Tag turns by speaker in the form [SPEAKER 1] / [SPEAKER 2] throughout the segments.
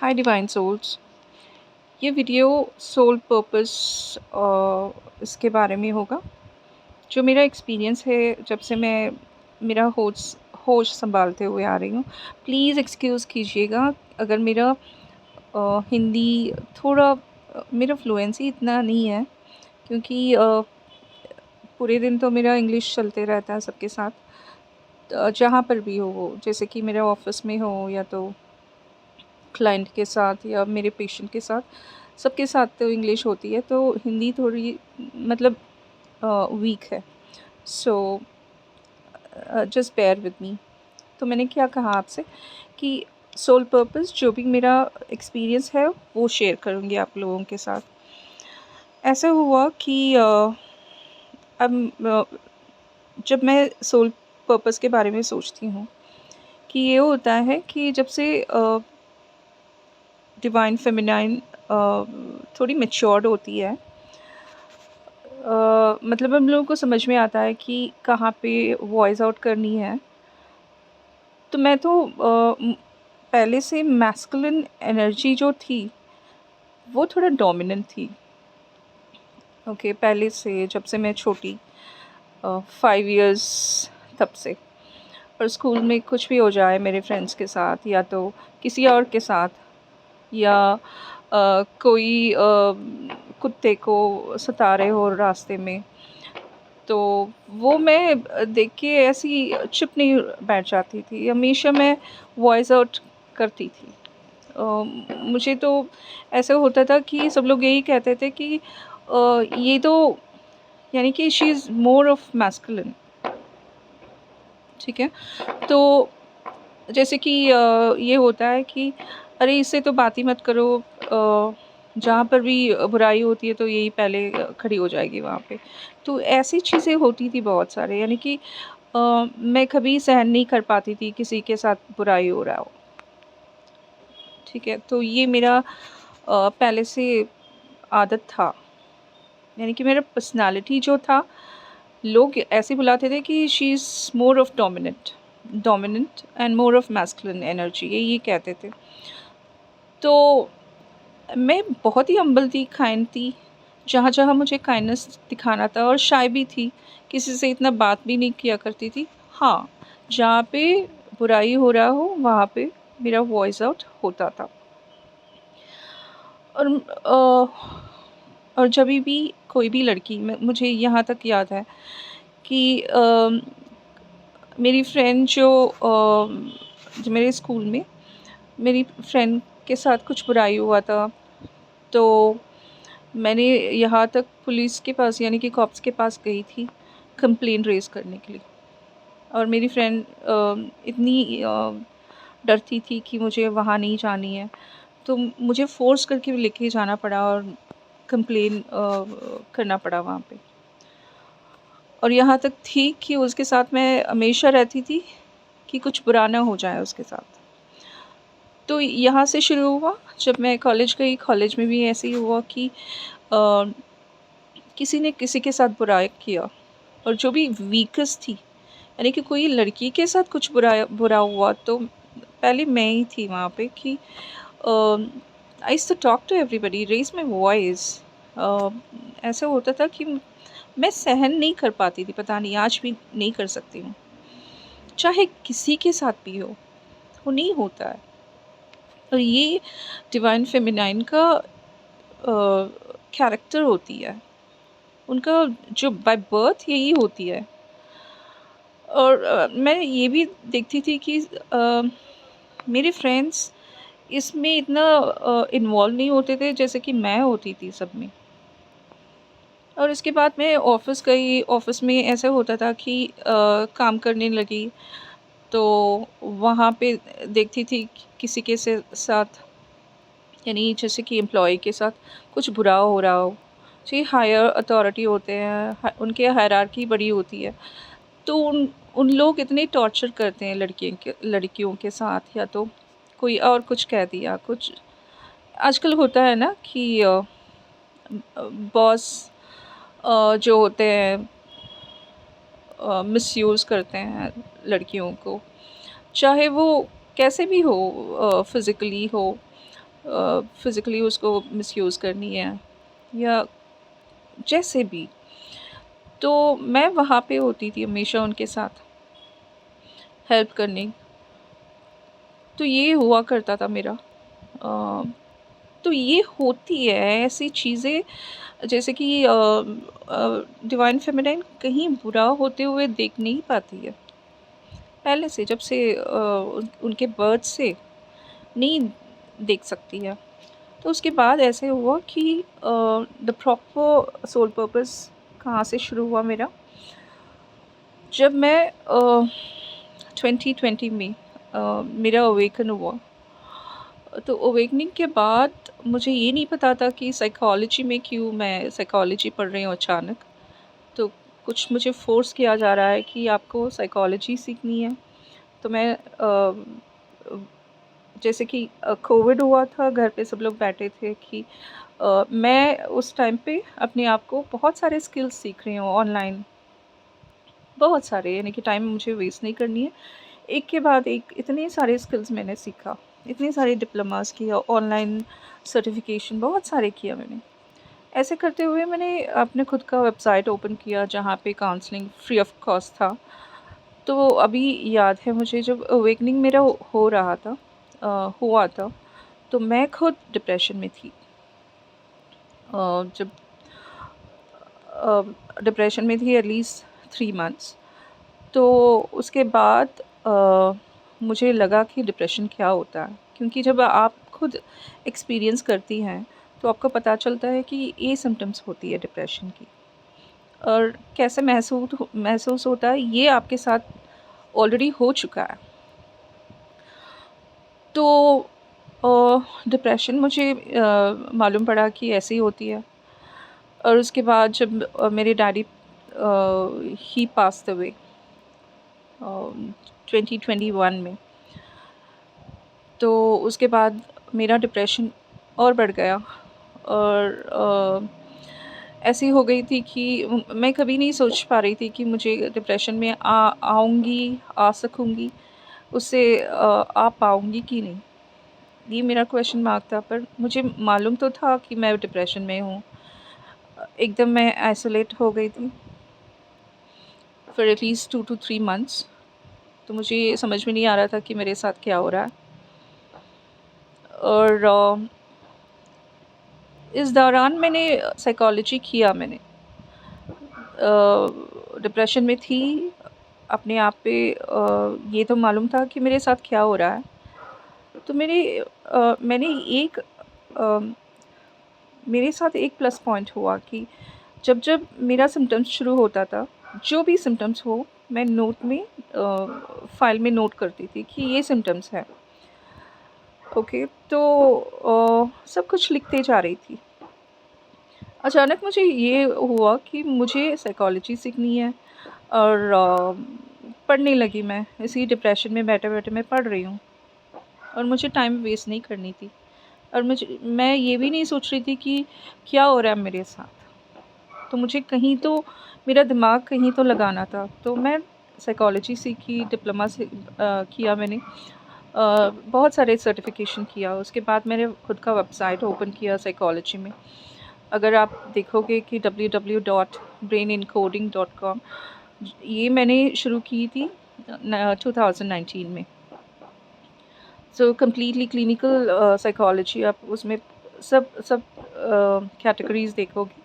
[SPEAKER 1] हाय divine souls. ये video soul purpose इसके बारे में होगा। जो मेरा एक्सपीरियंस है जब से मैं मेरा होश होश संभालते हुए आ रही हूँ। प्लीज़ एक्सक्यूज़ कीजिएगा अगर मेरा हिंदी थोड़ा मेरा फ्लुएंसी इतना नहीं है, क्योंकि पूरे दिन तो मेरा इंग्लिश चलते रहता है सबके साथ। जहाँ पर भी हो वो, जैसे कि मेरे ऑफिस में हो या तो क्लाइंट के साथ या मेरे पेशेंट के साथ, सबके साथ तो इंग्लिश होती है, तो हिंदी थोड़ी मतलब वीक है। So just bear with me. तो मैंने क्या कहा आपसे कि सोल पर्पस जो भी मेरा एक्सपीरियंस है वो शेयर करूँगी आप लोगों के साथ। ऐसा हुआ कि अब जब मैं सोल पर्पस के बारे में सोचती हूँ कि ये होता है कि जब से डिवाइन फेमिनाइन थोड़ी मैच्योर्ड होती है, मतलब हम लोगों को समझ में आता है कि कहाँ पे वॉइस आउट करनी है। तो मैं तो पहले से मैस्कुलिन एनर्जी जो थी वो थोड़ा डोमिनेंट थी। ओके, पहले से जब से मैं छोटी 5 इयर्स तब से। और स्कूल में कुछ भी हो जाए मेरे फ्रेंड्स के साथ या तो किसी और के साथ, या कोई कुत्ते को सता रहे हो रास्ते में, तो वो मैं देख के ऐसी चुप नहीं बैठ जाती थी, हमेशा मैं वॉइस आउट करती थी। मुझे तो ऐसा होता था कि सब लोग यही कहते थे कि ये तो यानी कि she is more of masculine. ठीक है, तो जैसे कि ये होता है कि अरे इससे तो बात ही मत करो, जहाँ पर भी बुराई होती है तो यही पहले खड़ी हो जाएगी वहाँ पे। तो ऐसी चीज़ें होती थी बहुत सारे, यानी कि मैं कभी सहन नहीं कर पाती थी किसी के साथ बुराई हो रहा हो। ठीक है, तो ये मेरा पहले से आदत था, यानी कि मेरा पर्सनालिटी जो था, लोग ऐसे बुलाते थे कि she is more of dominant dominant and more of masculine energy, ये कहते थे। तो मैं बहुत ही हम्बल थी, काइंड थी, जहाँ-जहाँ मुझे काइंडनेस दिखाना था, और शाय भी थी, किसी से इतना बात भी नहीं किया करती थी। हाँ, जहाँ पे बुराई हो रहा हो वहाँ पे मेरा वॉइस आउट होता था। और जभी भी कोई भी लड़की, मैं मुझे यहाँ तक याद है कि मेरी फ्रेंड जो मेरे स्कूल में मेरी फ्रेंड के साथ कुछ बुराई हुआ था, तो मैंने यहाँ तक पुलिस के पास यानी कि कॉप्स के पास गई थी कंप्लेंट रेज़ करने के लिए। और मेरी फ्रेंड इतनी डरती थी कि मुझे वहाँ नहीं जानी है, तो मुझे फ़ोर्स करके लेके जाना पड़ा और कंप्लेन करना पड़ा वहाँ पे। और यहाँ तक थी कि उसके साथ मैं हमेशा रहती थी कि कुछ बुरा ना हो जाए उसके साथ। तो यहाँ से शुरू हुआ, जब मैं कॉलेज गई, कॉलेज में भी ऐसे ही हुआ कि किसी ने किसी के साथ बुरा किया, और जो भी वीकेस्ट थी, यानी कि कोई लड़की के साथ कुछ बुरा बुरा हुआ, तो पहले मैं ही थी वहाँ पे कि I used to talk to everybody, raise my voice. ऐसा होता था कि मैं सहन नहीं कर पाती थी, पता नहीं आज भी नहीं कर सकती हूँ। चाहे किसी के साथ भी हो, वो नहीं होता है। और ये डिवाइन फेमिनाइन का कैरेक्टर होती है, उनका जो बाय बर्थ यही होती है। और मैं ये भी देखती थी कि मेरे फ्रेंड्स इसमें इतना इन्वॉल्व नहीं होते थे जैसे कि मैं होती थी सब में। और इसके बाद मैं ऑफ़िस गई, ऑफ़िस में ऐसा होता था कि काम करने लगी, तो वहाँ पे देखती थी कि किसी के साथ, यानी जैसे कि एम्प्लॉयी के साथ कुछ बुरा हो रहा हो। जी, हायर अथॉरिटी होते हैं, उनकी हायरार्की बड़ी होती है, तो उन लोग इतने टॉर्चर करते हैं लड़कियों के साथ, या तो कोई और कुछ कह दिया कुछ। आजकल होता है ना कि बॉस जो होते हैं मिसयूज़ करते हैं लड़कियों को, चाहे वो कैसे भी हो, फिज़िकली हो, फ़िज़िकली उसको मिसयूज़ करनी है या जैसे भी। तो मैं वहाँ पे होती थी हमेशा उनके साथ हेल्प करने। तो ये हुआ करता था मेरा। अ, तो ये होती है ऐसी चीज़ें, जैसे कि डिवाइन फेमिनाइन कहीं बुरा होते हुए देख नहीं पाती है। पहले से जब से उनके बर्थ से नहीं देख सकती है। तो उसके बाद ऐसे हुआ कि द प्रॉपर सोल पर्पस कहाँ से शुरू हुआ मेरा, जब मैं 2020 में मेरा अवेकन हुआ। तो अवेकनिंग के बाद मुझे ये नहीं पता था कि साइकोलॉजी में क्यों मैं साइकोलॉजी पढ़ रही हूँ अचानक। तो कुछ मुझे फ़ोर्स किया जा रहा है कि आपको साइकोलॉजी सीखनी है। तो मैं जैसे कि कोविड हुआ था, घर पे सब लोग बैठे थे कि मैं उस टाइम पे अपने आप को बहुत सारे स्किल्स सीख रही हूँ ऑनलाइन, बहुत सारे, यानी कि टाइम मुझे वेस्ट नहीं करनी है। एक के बाद एक इतने सारे स्किल्स मैंने सीखा, इतने सारे डिप्लोमास किया, ऑनलाइन सर्टिफिकेशन बहुत सारे किया मैंने। ऐसे करते हुए मैंने अपने खुद का वेबसाइट ओपन किया जहाँ पे काउंसलिंग फ्री ऑफ कॉस्ट था। तो अभी याद है मुझे जब अवेकनिंग मेरा हो रहा था, हुआ था, तो मैं खुद डिप्रेशन में थी। जब डिप्रेशन में थी एटलीस्ट 3 मंथ्स। तो उसके बाद मुझे लगा कि डिप्रेशन क्या होता है, क्योंकि जब आप खुद एक्सपीरियंस करती हैं तो आपको पता चलता है कि ये सिम्टम्स होती है डिप्रेशन की, और कैसे महसूस होता है ये आपके साथ ऑलरेडी हो चुका है। तो डिप्रेशन मुझे मालूम पड़ा कि ऐसी होती है। और उसके बाद जब मेरे डैडी ही पास्ट अवे 2021 में, तो उसके बाद मेरा डिप्रेशन और बढ़ गया। और ऐसी हो गई थी कि मैं कभी नहीं सोच पा रही थी कि मुझे डिप्रेशन में आऊँगी, आ सकूँगी, उससे आ पाऊँगी कि नहीं। ये मेरा क्वेश्चन मार्क था, पर मुझे मालूम तो था कि मैं डिप्रेशन में हूँ। एकदम मैं आइसोलेट हो गई थी फॉर एटलीस्ट 2 टू 3 मंथ्स। तो मुझे ये समझ में नहीं आ रहा था कि मेरे साथ क्या हो रहा है। और इस दौरान मैंने साइकोलॉजी किया मैंने। डिप्रेशन में थी, अपने आप पे ये तो मालूम था कि मेरे साथ क्या हो रहा है। तो मैंने एक अ, मेरे साथ एक प्लस पॉइंट हुआ कि जब मेरा सिम्टम्स शुरू होता था, जो भी सिम्टम्स हो, मैं नोट में फ़ाइल में नोट करती थी कि ये सिम्टम्स हैं। ओके, तो सब कुछ लिखते जा रही थी। अचानक मुझे ये हुआ कि मुझे साइकोलॉजी सीखनी है, और पढ़ने लगी मैं। इसी डिप्रेशन में बैठे-बैठे मैं पढ़ रही हूँ, और मुझे टाइम वेस्ट नहीं करनी थी। और मैं ये भी नहीं सोच रही थी कि क्या हो रहा है मेरे साथ। तो मुझे कहीं तो मेरा दिमाग कहीं तो लगाना था। तो मैं साइकोलॉजी सीखी, डिप्लोमा किया मैंने। बहुत सारे सर्टिफिकेशन किया। उसके बाद मैंने खुद का वेबसाइट ओपन किया साइकोलॉजी में। अगर आप देखोगे कि www.brainencoding.com, ये मैंने शुरू की थी 2019 में। सो कम्प्लीटली क्लिनिकल साइकोलॉजी, आप उसमें सब सब कैटेगरीज देखोगे।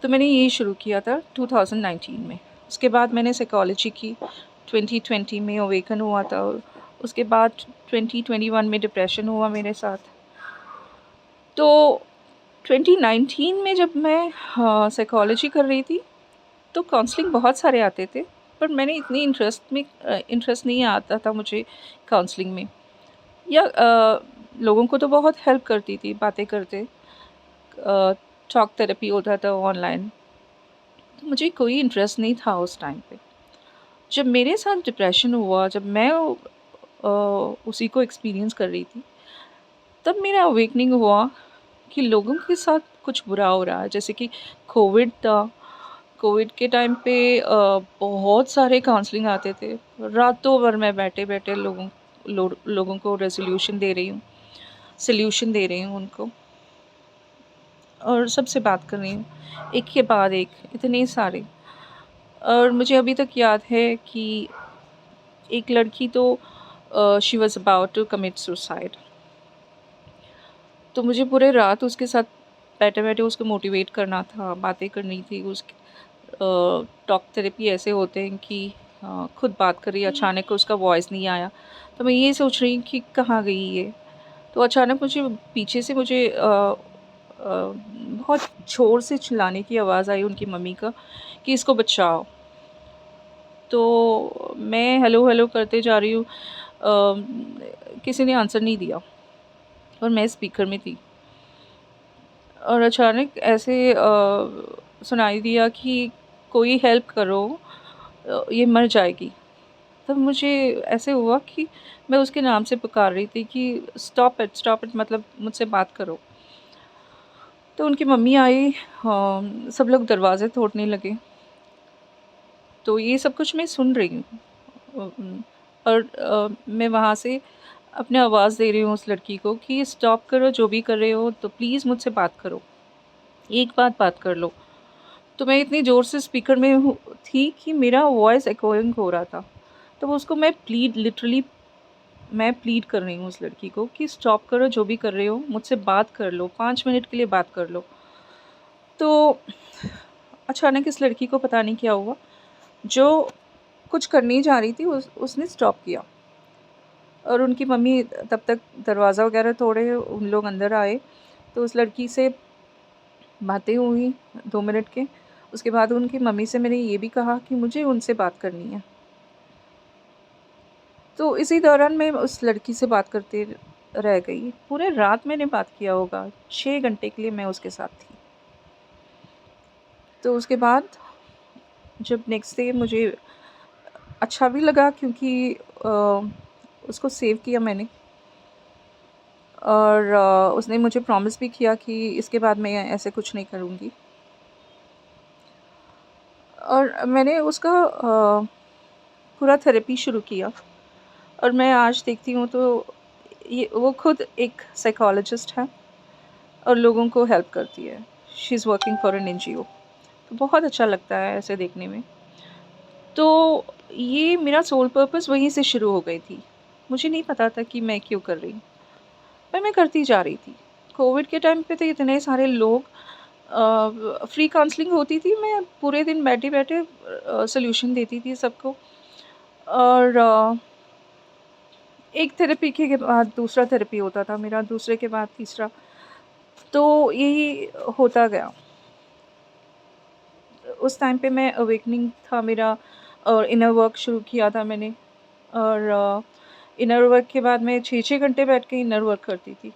[SPEAKER 1] तो मैंने ये शुरू किया था 2019 में। उसके बाद मैंने साइकोलॉजी की 2020 में, अवेकन हुआ था। उसके बाद 2021 में डिप्रेशन हुआ मेरे साथ। तो 2019 में जब मैं साइकोलॉजी कर रही थी, तो काउंसलिंग बहुत सारे आते थे, पर मैंने इतनी इंटरेस्ट नहीं आता था मुझे काउंसलिंग में। या लोगों को तो बहुत हेल्प करती थी बातें करते, टॉक थेरेपी होता था ऑनलाइन। तो मुझे कोई इंटरेस्ट नहीं था उस टाइम पे। जब मेरे साथ डिप्रेशन हुआ, जब मैं उसी को एक्सपीरियंस कर रही थी, तब मेरा अवेकनिंग हुआ कि लोगों के साथ कुछ बुरा हो रहा है। जैसे कि कोविड था, कोविड के टाइम पे बहुत सारे काउंसलिंग आते थे। रातों भर मैं बैठे-बैठे लोगों को रेज़ोल्यूशन दे रही हूँ। सॉल्यूशन दे रही हूँ उनको और सबसे बात कर रही हूँ, एक के बाद एक, इतने सारे। और मुझे अभी तक याद है कि एक लड़की तो she was about to commit suicide. तो मुझे पूरे रात उसके साथ बैठे-बैठे उसको मोटिवेट करना था, बातें करनी थी। उसकी टॉक थेरेपी ऐसे होते हैं कि खुद बात कर रही है, अचानक उसका वॉइस नहीं आया। तो मैं ये सोच रही हूँ कि कहाँ गई ये? तो अचानक मुझे पीछे से बहुत ज़ोर से चिल्लाने की आवाज़ आई उनकी मम्मी का कि इसको बचाओ। तो मैं हेलो, हेलो करते जा रही हूँ। किसी ने आंसर नहीं दिया और मैं स्पीकर में थी और अचानक ऐसे सुनाई दिया कि कोई हेल्प करो, ये मर जाएगी। तब मुझे ऐसे हुआ कि मैं उसके नाम से पुकार रही थी कि स्टॉप इट, मतलब मुझसे बात करो। तो उनकी मम्मी आई, सब लोग दरवाज़े तोड़ने लगे। तो ये सब कुछ मैं सुन रही हूँ। और मैं वहाँ से अपने आवाज़ दे रही हूँ उस लड़की को कि स्टॉप करो, जो भी कर रहे हो तो प्लीज़ मुझसे बात करो, एक बात कर लो। तो मैं इतनी ज़ोर से स्पीकर में थी कि मेरा वॉइस एकोइंग हो रहा था। तो उसको मैं प्लीड कर रही हूँ उस लड़की को कि स्टॉप करो, जो भी कर रहे हो मुझसे बात कर लो, 5 मिनट के लिए बात कर लो। तो अचानक इस लड़की को पता नहीं क्या हुआ, जो कुछ करने जा रही थी उसने स्टॉप किया। और उनकी मम्मी तब तक दरवाज़ा वगैरह तोड़े, उन लोग अंदर आए। तो उस लड़की से बातें हुई 2 मिनट के। उसके बाद उनकी मम्मी से मैंने ये भी कहा कि मुझे उनसे बात करनी है। तो इसी दौरान मैं उस लड़की से बात करते रह गई। पूरे रात मैंने बात किया होगा, 6 घंटे के लिए मैं उसके साथ थी। तो उसके बाद जब नेक्स्ट डे मुझे अच्छा भी लगा क्योंकि उसको सेव किया मैंने। और उसने मुझे प्रॉमिस भी किया कि इसके बाद मैं ऐसे कुछ नहीं करूँगी। और मैंने उसका पूरा थेरेपी शुरू किया और मैं आज देखती हूँ तो ये वो खुद एक साइकोलॉजिस्ट है और लोगों को हेल्प करती है। She is working for an NGO. तो बहुत अच्छा लगता है ऐसे देखने में। तो ये मेरा सोल पर्पस वहीं से शुरू हो गई थी। मुझे नहीं पता था कि मैं क्यों कर रही हूँ, पर मैं करती जा रही थी। कोविड के टाइम पे तो इतने सारे लोग, फ्री काउंसलिंग होती थी, मैं पूरे दिन बैठे-बैठे सॉल्यूशन देती थी सबको। और एक थेरेपी के बाद दूसरा थेरेपी होता था मेरा, दूसरे के बाद तीसरा। तो यही होता गया। उस टाइम पे मैं अवेकनिंग था मेरा और इनर वर्क शुरू किया था मैंने। और इनर वर्क के बाद मैं 6-6 घंटे बैठ के इनर वर्क करती थी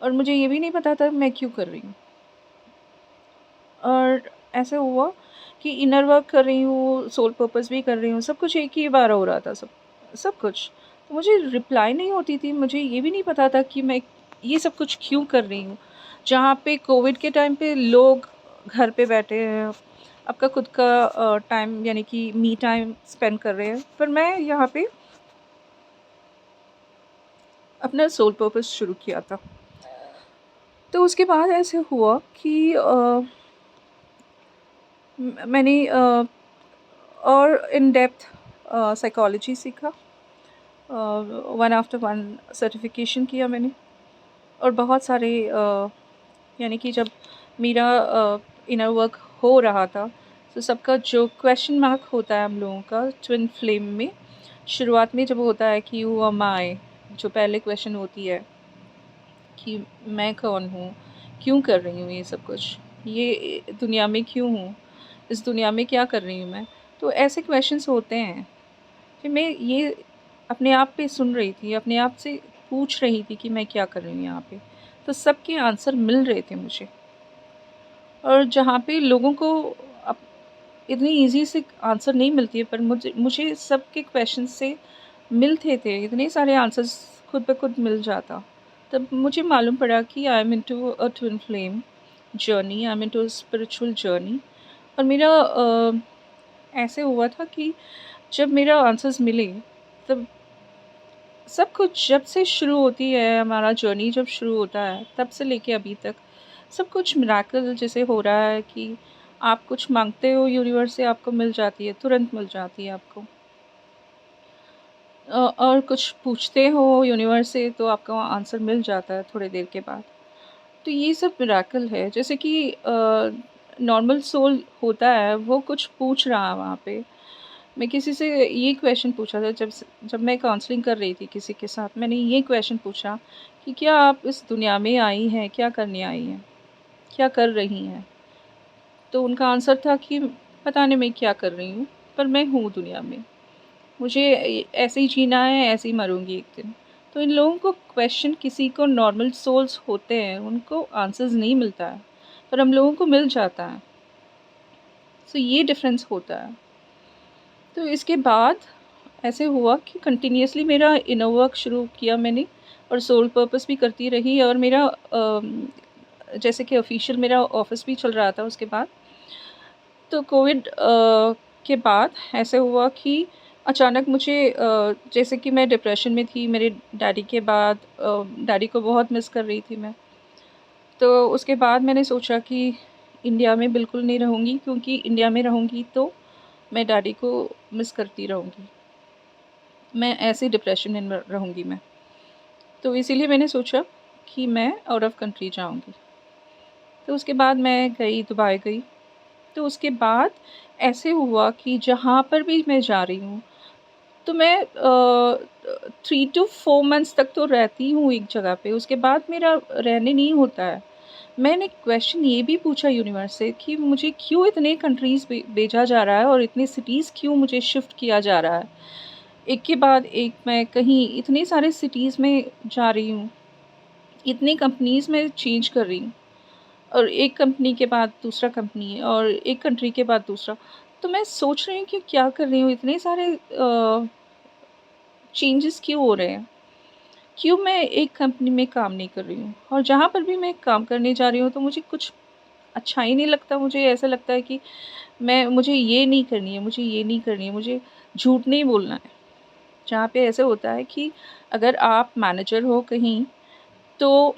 [SPEAKER 1] और मुझे ये भी नहीं पता था मैं क्यों कर रही हूँ। और ऐसा हुआ कि इनर वर्क कर रही हूँ, सोल पर्पस भी कर रही हूँ, सब कुछ एक ही बार हो रहा था, सब सब कुछ। तो मुझे रिप्लाई नहीं होती थी, मुझे ये भी नहीं पता था कि मैं ये सब कुछ क्यों कर रही हूँ। जहाँ पे कोविड के टाइम पे लोग घर पे बैठे हैं, आपका खुद का टाइम यानी कि मी टाइम स्पेंड कर रहे हैं, पर मैं यहाँ पे अपना सोल पर्पस शुरू किया था। तो उसके बाद ऐसे हुआ कि मैंने और इन डेप्थ साइकोलॉजी सीखा, वन आफ्टर वन सर्टिफिकेशन किया मैंने। और बहुत सारे यानी कि जब मेरा इनर वर्क हो रहा था तो सबका जो क्वेश्चन मार्क होता है हम लोगों का ट्विन फ्लेम में, शुरुआत में जब होता है कि यू एम आई, जो पहले क्वेश्चन होती है कि मैं कौन हूँ, क्यों कर रही हूँ ये सब कुछ, ये दुनिया में क्यों हूँ, इस दुनिया में क्या कर रही हूँ मैं। तो ऐसे क्वेश्चंस होते हैं। फिर मैं ये अपने आप पे सुन रही थी, अपने आप से पूछ रही थी कि मैं क्या कर रही हूँ यहाँ पे। तो सबके आंसर मिल रहे थे मुझे। और जहाँ पे लोगों को अप इतनी ईज़ी से आंसर नहीं मिलती है, पर मुझे सबके क्वेश्चन से मिलते थे, इतने सारे आंसर्स खुद ब खुद मिल जाता। तब मुझे मालूम पड़ा कि I am into a twin flame journey, I am into a spiritual journey. और मेरा ऐसे हुआ था कि जब मेरा आंसर्स मिले, तब सब कुछ जब से शुरू होती है, हमारा जर्नी जब शुरू होता है, तब से लेके अभी तक सब कुछ मिरेकल जैसे हो रहा है कि आप कुछ माँगते हो यूनिवर्स से, आपको मिल जाती है, तुरंत मिल जाती है आपको। और कुछ पूछते हो यूनिवर्स से तो आपका आंसर मिल जाता है थोड़ी देर के बाद। तो ये सब मिरेकल है, जैसे कि नॉर्मल सोल होता है, वो कुछ पूछ रहा है वहाँ पे। मैं किसी से ये क्वेश्चन पूछा था, जब मैं काउंसलिंग कर रही थी किसी के साथ, मैंने ये क्वेश्चन पूछा कि क्या आप इस दुनिया में आई हैं, क्या करने आई हैं? क्या कर रही हैं? तो उनका आंसर था कि पता नहीं मैं क्या कर रही हूँ, पर मैं हूँ दुनिया में। मुझे ऐसे ही जीना है, ऐसे ही मरूँगी एक दिन। तो इन लोगों को क्वेश्चन, किसी को नॉर्मल सोल्स होते हैं, उनको आंसर्स नहीं मिलता है, पर हम लोगों को मिल जाता है। सो ये डिफ़रेंस होता है। तो इसके बाद ऐसे हुआ कि कंटिन्यूअसली मेरा इनर वर्क शुरू किया मैंने, और सोल पर्पस भी करती रही, और मेरा जैसे कि ऑफ़िशियल मेरा ऑफ़िस भी चल रहा था उसके बाद। तो कोविड के बाद ऐसे हुआ कि अचानक मुझे जैसे कि मैं डिप्रेशन में थी मेरे डैडी के बाद, डैडी को बहुत मिस कर रही थी मैं। तो उसके बाद मैंने सोचा कि इंडिया में बिल्कुल नहीं रहूँगी, क्योंकि इंडिया में रहूँगी तो मैं डैडी को मिस करती रहूँगी। मैं ऐसे डिप्रेशन में रहूँगी मैं। तो इसीलिए मैंने सोचा कि मैं आउट ऑफ़ कंट्री जाऊँगी। तो उसके बाद मैं गई, दुबई गई। तो उसके बाद ऐसे हुआ कि जहाँ पर भी मैं जा रही हूँ, तो मैं 3 टू 4 मंथ्स तक तो रहती हूँ एक जगह पे, उसके बाद मेरा रहने नहीं होता है। मैंने क्वेश्चन ये भी पूछा यूनिवर्स से कि मुझे क्यों इतने कंट्रीज़ भेजा जा रहा है, और इतनी सिटीज़ क्यों मुझे शिफ्ट किया जा रहा है। एक के बाद एक मैं कहीं इतने सारे सिटीज़ में जा रही हूँ, इतनी कंपनीज़ में चेंज कर रही हूँ। और एक कंपनी के बाद दूसरा कंपनी, और एक कंट्री के बाद दूसरा। तो मैं सोच रही हूँ कि क्या कर रही हूँ, इतने सारे चेंजेस क्यों हो रहे हैं? क्यों मैं एक कंपनी में काम नहीं कर रही हूँ? और जहाँ पर भी मैं काम करने जा रही हूँ तो मुझे कुछ अच्छा ही नहीं लगता। मुझे ऐसा लगता है कि मुझे ये नहीं करनी है, मुझे ये नहीं करनी है, मुझे झूठ नहीं बोलना है। जहाँ पे ऐसे होता है कि अगर आप मैनेजर हो कहीं, तो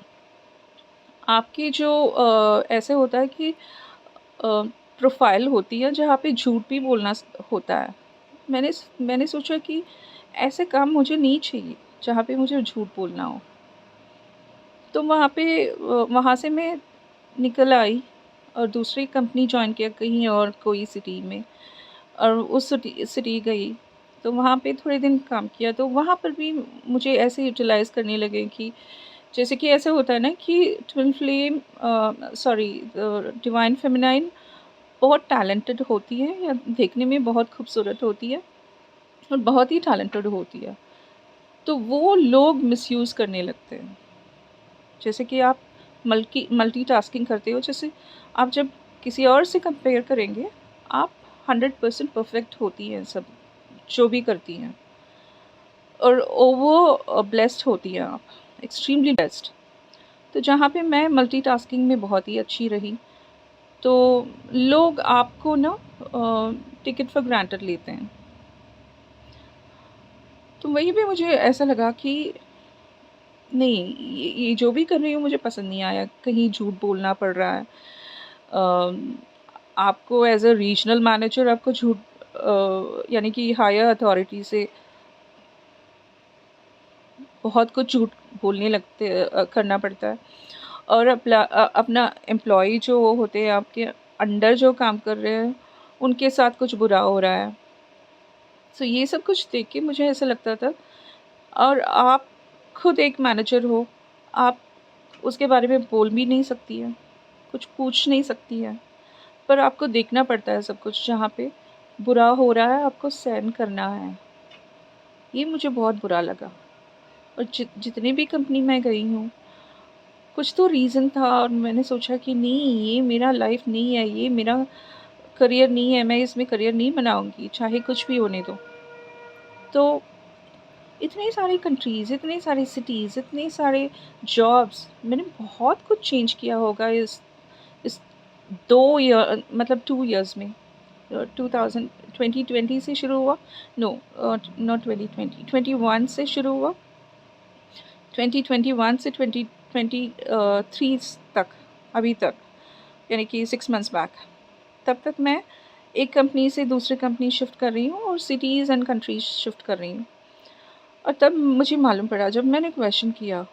[SPEAKER 1] आपकी जो ऐसे होता है कि प्रोफ़ाइल होती है जहाँ पे झूठ भी बोलना होता है। मैंने सोचा कि ऐसे काम मुझे नहीं चाहिए जहाँ पे मुझे झूठ बोलना हो। तो वहाँ से मैं निकल आई और दूसरी कंपनी जॉइन किया कहीं और कोई सिटी में, और उस सिटी गई। तो वहाँ पे थोड़े दिन काम किया, तो वहाँ पर भी मुझे ऐसे यूटिलाइज़ करने लगे कि जैसे कि ऐसा होता है ना कि twin flame sorry divine feminine बहुत टैलेंटेड होती है, या देखने में बहुत खूबसूरत होती है और बहुत ही टैलेंटेड होती है। तो वो लोग मिसयूज़ करने लगते हैं। जैसे कि आप मल्टीटास्किंग करते हो, जैसे आप जब किसी और से कंपेयर करेंगे, आप 100% परफेक्ट होती हैं सब, जो भी करती हैं, और ओवर ब्लेस्ड होती हैं आप, एक्सट्रीमली ब्लेस्ड। तो जहाँ पे मैं मल्टीटास्किंग में बहुत ही अच्छी रही, तो लोग आपको ना टेक इट फॉर ग्रांटेड लेते हैं। तो वहीं पे मुझे ऐसा लगा कि नहीं, ये जो भी कर रही हूँ मुझे पसंद नहीं आया, कहीं झूठ बोलना पड़ रहा है। अ, आपको एज़ अ रीजनल मैनेजर आपको झूठ यानी कि हायर अथॉरिटी से बहुत कुछ झूठ बोलने करना पड़ता है, और अपना एम्प्लॉयी जो होते हैं आपके अंडर जो काम कर रहे हैं, उनके साथ कुछ बुरा हो रहा है। सो ये सब कुछ देख के मुझे ऐसा लगता था, और आप खुद एक मैनेजर हो, आप उसके बारे में बोल भी नहीं सकती हैं, कुछ पूछ नहीं सकती हैं, पर आपको देखना पड़ता है सब कुछ, जहाँ पे बुरा हो रहा है आपको सहन करना है। ये मुझे बहुत बुरा लगा, और जितनी भी कंपनी में गई हूँ, कुछ तो रीज़न था, और मैंने सोचा कि नहीं, ये मेरा लाइफ़ नहीं है, ये मेरा करियर नहीं है, मैं इसमें करियर नहीं बनाऊँगी, चाहे कुछ भी होने दो। तो इतनी सारी कंट्रीज़, इतनी सारी सिटीज़, इतने सारे जॉब्स, मैंने बहुत कुछ चेंज किया होगा इस 2 ईयर मतलब 2 इयर्स में। 2020 से शुरू हुआ, नो नॉट 2020, 21 से शुरू हुआ, 2021 से 2023 तक, अभी तक, यानी कि 6 मंथ्स बैक, तब तक मैं एक कंपनी से दूसरी कंपनी शिफ्ट कर रही हूँ और सिटीज़ एंड कंट्रीज़ शिफ्ट कर रही हूँ। और तब मुझे मालूम पड़ा, जब मैंने क्वेश्चन किया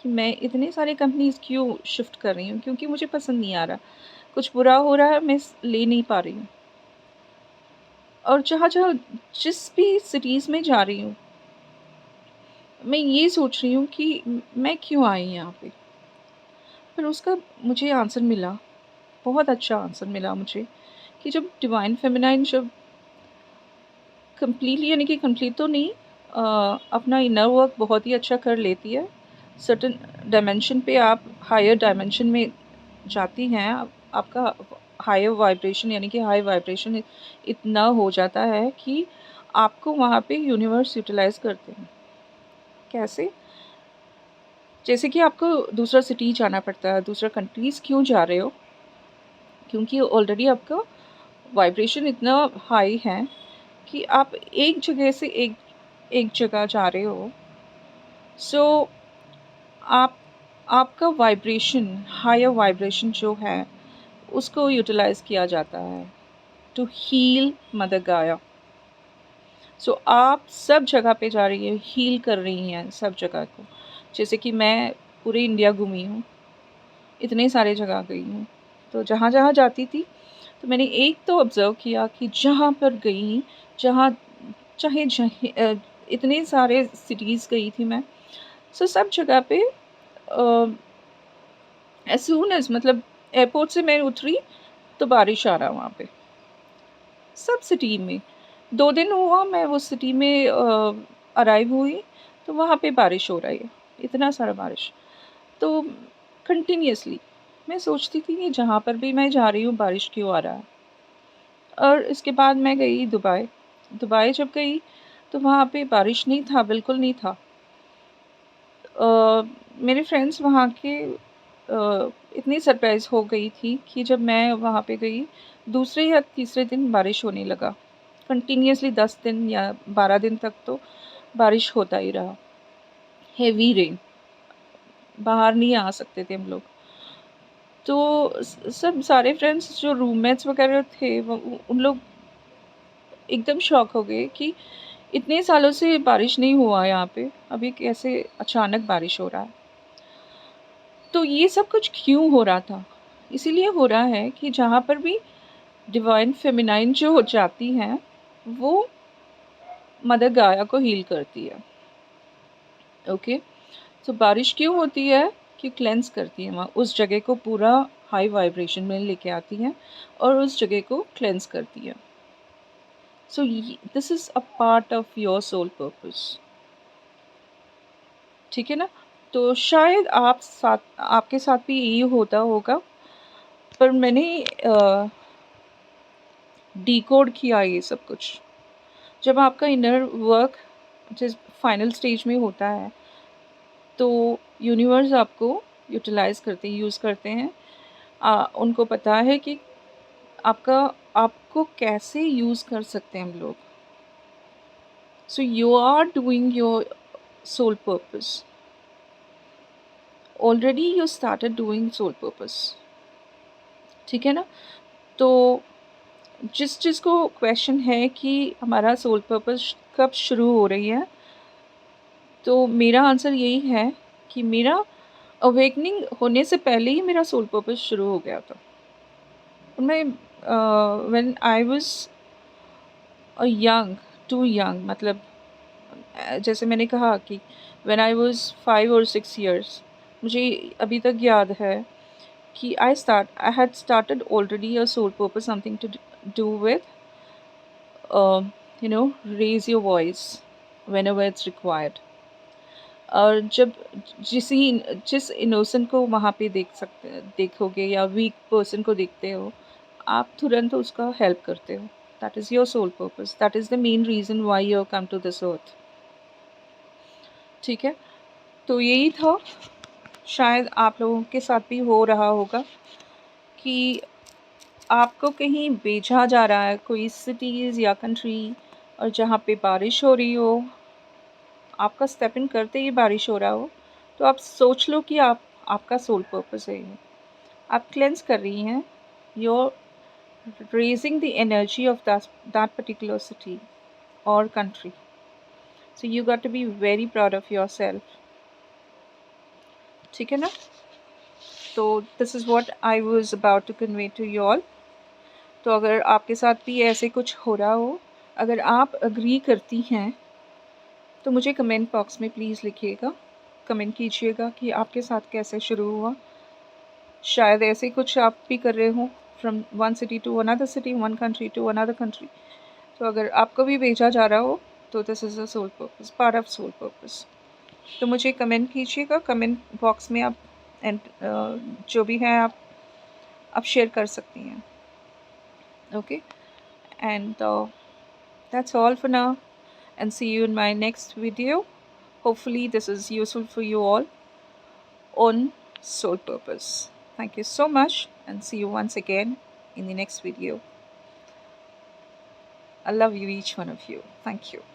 [SPEAKER 1] कि मैं इतने सारे कंपनीज़ क्यों शिफ्ट कर रही हूँ, क्योंकि मुझे पसंद नहीं आ रहा, कुछ बुरा हो रहा है, मैं ले नहीं पा रही हूँ। और जहाँ-जहाँ जिस भी सिटीज़ में जा रही हूँ, मैं ये सोच रही हूँ कि मैं क्यों आई यहाँ पे? फिर उसका मुझे आंसर मिला, बहुत अच्छा आंसर मिला मुझे, कि जब डिवाइन फेमिनाइन जब कंप्लीटली, यानी कि कंप्लीट तो नहीं, अपना इनर वर्क बहुत ही अच्छा कर लेती है, सर्टेन डायमेंशन पे आप हायर डायमेंशन में जाती हैं, आपका हायर वाइब्रेशन, यानी कि हाई वाइब्रेशन इतना हो जाता है कि आपको वहाँ पे यूनिवर्स यूटिलाइज़ करते हैं। कैसे? जैसे कि आपको दूसरा सिटी जाना पड़ता है, दूसरा कंट्रीज़ क्यों जा रहे हो? क्योंकि ऑलरेडी आपका वाइब्रेशन इतना हाई है कि आप एक जगह से एक जगह जा रहे हो। सो आप आपका वाइब्रेशन, हायर वाइब्रेशन जो है, उसको यूटिलाइज़ किया जाता है टू हील मदर गाया। सो आप सब जगह पे जा रही है, हील कर रही हैं सब जगह को। जैसे कि मैं पूरे इंडिया घूमी हूँ, इतने सारे जगह गई हूँ, तो जहाँ-जहाँ जाती थी, तो मैंने एक तो ऑब्ज़र्व किया कि जहाँ पर गई, जहाँ चाहे जहीं इतने सारे सिटीज़ गई थी मैं, सो सब जगह पे एज़ सून एज़, मतलब एयरपोर्ट से मैं उतरी तो बारिश आ रहा वहाँ पे, सब सिटी में। 2 दिन हुआ मैं वो सिटी में अराइव हुई, तो वहाँ पे बारिश हो रही है, इतना सारा बारिश। तो कंटिन्यूअसली मैं सोचती थी कि जहाँ पर भी मैं जा रही हूँ बारिश क्यों आ रहा है। और इसके बाद मैं गई दुबई। दुबई जब गई तो वहाँ पे बारिश नहीं था, बिल्कुल नहीं था। मेरे फ्रेंड्स वहाँ के इतनी सरप्राइज़ हो गई थी कि जब मैं वहाँ पे गई, दूसरे या तीसरे दिन बारिश होने लगा। कंटिन्यूअसली 10 दिन या 12 दिन तक तो बारिश होता ही रहा। हेवी रेन, बाहर नहीं आ सकते थे हम लोग। तो सब सारे फ्रेंड्स जो रूममेट्स वगैरह थे, वो उन लोग एकदम शॉक हो गए कि इतने सालों से बारिश नहीं हुआ यहाँ पे, अभी कैसे अचानक बारिश हो रहा है। तो ये सब कुछ क्यों हो रहा था? इसीलिए हो रहा है कि जहाँ पर भी डिवाइन फेमिनाइन जो हो जाती हैं, वो मदर गाया को हील करती है। ओके? तो बारिश क्यों होती है? कि क्लेंज़ करती है वहाँ, उस जगह को पूरा हाई वाइब्रेशन में लेके आती हैं और उस जगह को क्लेंज़ करती है। सो ये this is a part of your soul purpose. ठीक है ना? तो शायद आपके साथ भी यही होता होगा, पर मैंने डिकोड किया ये सब कुछ। जब आपका इनर वर्क जिस फाइनल स्टेज में होता है, तो यूनिवर्स आपको यूटिलाइज़ करते हैं, यूज़ करते हैं। उनको पता है कि आपका आपको कैसे यूज़ कर सकते हैं हम लोग। So you are doing your soul purpose. Already you started doing soul purpose. ठीक है ना? तो जिस चीज़ को क्वेश्चन है कि हमारा सोल पर्पस कब शुरू हो रही है, तो मेरा आंसर यही है कि मेरा अवेकनिंग होने से पहले ही मेरा सोल पर्पस शुरू हो गया था। मैं when I was young, too young, मतलब जैसे मैंने कहा कि व्हेन आई वाज़ 5 और 6 इयर्स, मुझे अभी तक याद है कि I had started already a soul purpose, something to do with raise your voice whenever it's required. और जब जिस इनोसेंट को वहाँ पे देखोगे या वीक पर्सन को देखते हो, आप तुरंत उसका हेल्प करते हो। That is your soul purpose, that is the main reason why you have come to this earth. ठीक है? तो यही था, शायद आप लोगों के साथ भी हो रहा होगा कि आपको कहीं भेजा जा रहा है, कोई सिटीज़ या कंट्री, और जहाँ पे बारिश हो रही हो, आपका स्टेप इन करते ही बारिश हो रहा हो, तो आप सोच लो कि आपका सोल पर्पस है ये। आप क्लेंस कर रही हैं, you're raising the energy of that particular city or country. So you got to be very proud of yourself. ठीक है ना? तो this is what I was about to convey to you all. तो अगर आपके साथ भी ऐसे कुछ हो रहा हो, अगर आप अग्री करती हैं तो मुझे कमेंट बॉक्स में प्लीज़ लिखिएगा, कमेंट कीजिएगा कि आपके साथ कैसे शुरू हुआ। शायद ऐसे कुछ आप भी कर रहे हो, from one city to another city, one country to another country. तो अगर आपको भी भेजा जा रहा हो तो this is a soul purpose, part of soul purpose. तो मुझे कमेंट कीजिएगा, कमेंट बॉक्स में आप एंड जो भी है आप शेयर कर सकती हैं। Okay, and that's all for now, and see you in my next video. Hopefully this is useful for you all on soul purpose. Thank you so much and see you once again in the next video. I love you, each one of you. Thank you.